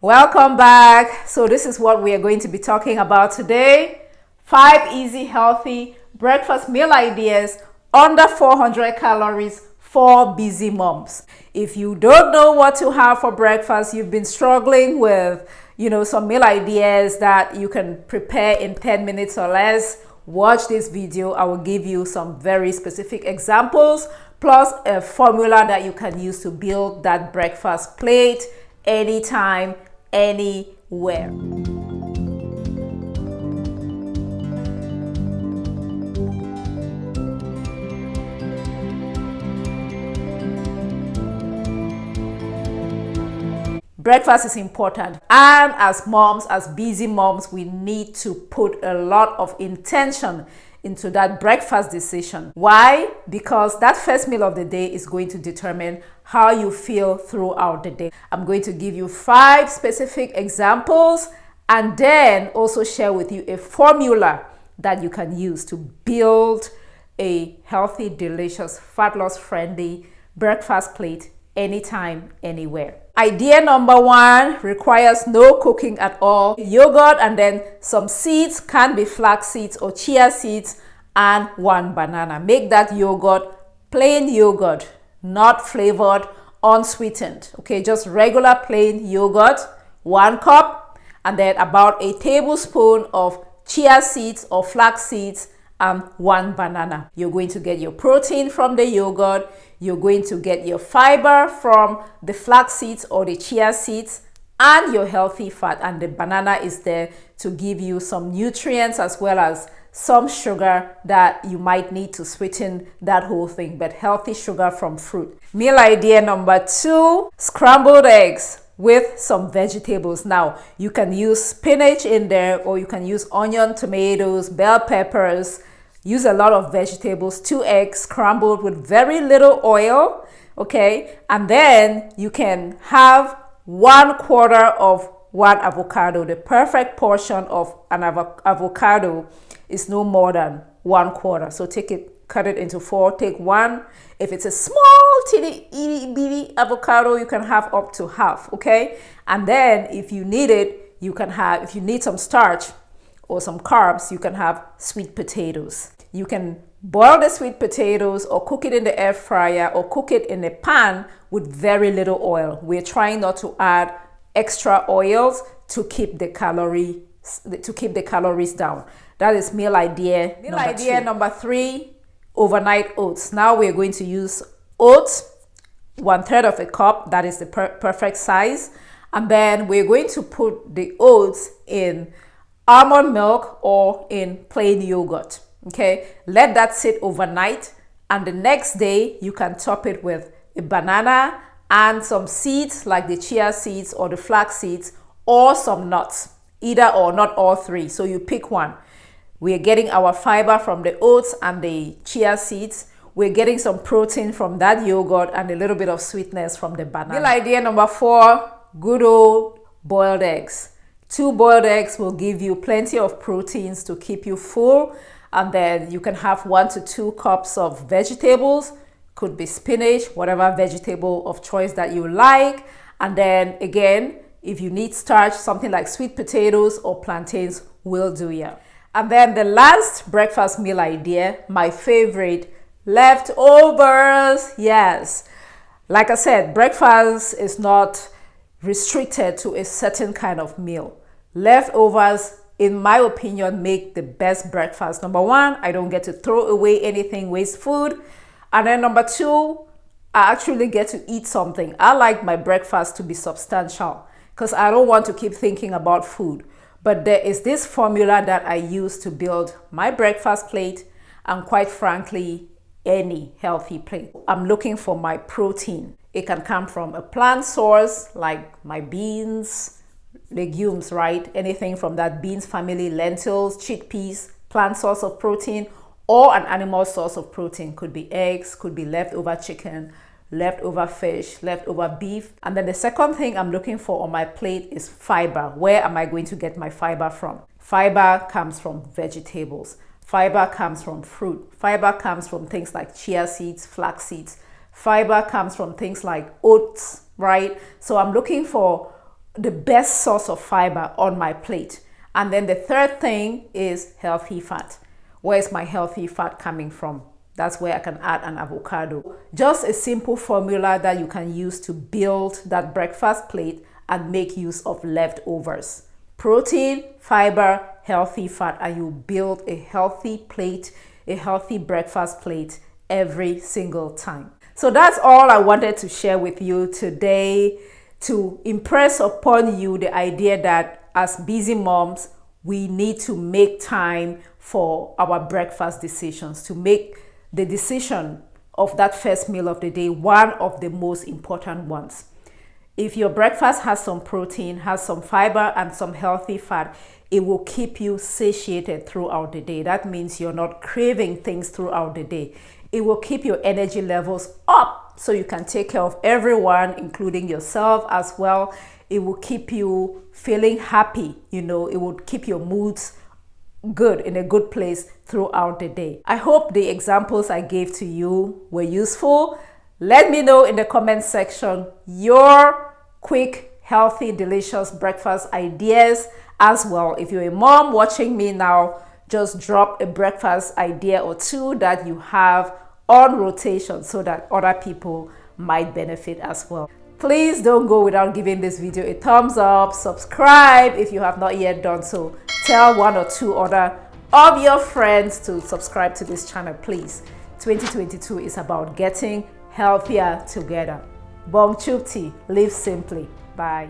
Welcome back. So this is what we are going to be talking about today. 5 easy, healthy breakfast meal ideas under 400 calories for busy moms. If you don't know what to have for breakfast, you've been struggling with, some meal ideas that you can prepare in 10 minutes or less, watch this video. I will give you some very specific examples, plus a formula that you can use to build that breakfast plate anytime, anywhere. Breakfast is important, and as moms, as busy moms, we need to put a lot of intention into that breakfast decision. Why? Because that first meal of the day is going to determine how you feel throughout the day. I'm going to give you 5 specific examples and then also share with you a formula that you can use to build a healthy, delicious, fat loss friendly breakfast plate anytime, anywhere. Idea number 1 requires no cooking at all. Yogurt and then some seeds, can be flax seeds or chia seeds, and 1 banana. Make that yogurt plain yogurt, not flavored, unsweetened. Okay, just regular plain yogurt, 1 cup, and then about a tablespoon of chia seeds or flax seeds and 1 banana. You're going to get your protein from the yogurt. You're going to get your fiber from the flax seeds or the chia seeds and your healthy fat. And the banana is there to give you some nutrients as well as some sugar that you might need to sweeten that whole thing, but healthy sugar from fruit. Meal idea number 2, scrambled eggs with some vegetables. Now, you can use spinach in there, or you can use onion, tomatoes, bell peppers. Use a lot of vegetables, 2 eggs scrambled with very little oil, okay? And then you can have 1/4 of 1 avocado. The perfect portion of an avocado is no more than 1/4. So cut it into 4, take 1. If it's a small, itty bitty avocado, you can have up to half, okay? And then if you need it, if you need some starch or some carbs, you can have sweet potatoes. You can boil the sweet potatoes or cook it in the air fryer or cook it in a pan with very little oil. We're trying not to add extra oils to keep the calories down. That is meal idea number 3, overnight oats. Now we're going to use oats, 1/3 of a cup. That is the perfect size. And then we're going to put the oats in almond milk or in plain yogurt. Okay, let that sit overnight, and the next day you can top it with a banana and some seeds like the chia seeds or the flax seeds, or some nuts, either or, not all 3. So you pick one. We are getting our fiber from the oats and the chia seeds. We're getting some protein from that yogurt and a little bit of sweetness from the banana. Meal idea number 4, good old boiled eggs. 2 boiled eggs will give you plenty of proteins to keep you full. And then you can have 1 to 2 cups of vegetables. Could be spinach, whatever vegetable of choice that you like. And then again, if you need starch, something like sweet potatoes or plantains will do ya. And then the last breakfast meal idea, my favorite, leftovers. Yes, like I said, breakfast is not restricted to a certain kind of meal. Leftovers, in my opinion, make the best breakfast. Number 1, I don't get to throw away anything, waste food. And then number 2, I actually get to eat something. I like my breakfast to be substantial because I don't want to keep thinking about food. But there is this formula that I use to build my breakfast plate, and quite frankly, any healthy plate. I'm looking for my protein. It can come from a plant source like my beans, legumes, right? Anything from that beans family, lentils, chickpeas, plant source of protein, or an animal source of protein. Could be eggs, could be leftover chicken, leftover fish, leftover beef. And then the second thing I'm looking for on my plate is fiber. Where am I going to get my fiber from? Fiber comes from vegetables. Fiber comes from fruit. Fiber comes from things like chia seeds, flax seeds. Fiber comes from things like oats, right? So I'm looking for the best source of fiber on my plate. And then the third thing is healthy fat. Where is my healthy fat coming from? That's where I can add an avocado. Just a simple formula that you can use to build that breakfast plate and make use of leftovers. Protein, fiber, healthy fat, and you build a healthy plate, a healthy breakfast plate every single time. So that's all I wanted to share with you today, to impress upon you the idea that as busy moms, we need to make time for our breakfast decisions, to make the decision of that first meal of the day one of the most important ones. If your breakfast has some protein, has some fiber and some healthy fat, it will keep you satiated throughout the day. That means you're not craving things throughout the day. It will keep your energy levels up so you can take care of everyone, including yourself as well. It will keep you feeling happy. It will keep your moods good, in a good place throughout the day. I hope the examples I gave to you were useful. Let me know in the comment section your quick, healthy, delicious breakfast ideas as well. If you're a mom watching me now, just drop a breakfast idea or two that you have on rotation so that other people might benefit as well. Please don't go without giving this video a thumbs up. Subscribe if you have not yet done so. Tell one or two other of your friends to subscribe to this channel, please. 2022 is about getting healthier together. Bong Chupti, live simply. Bye.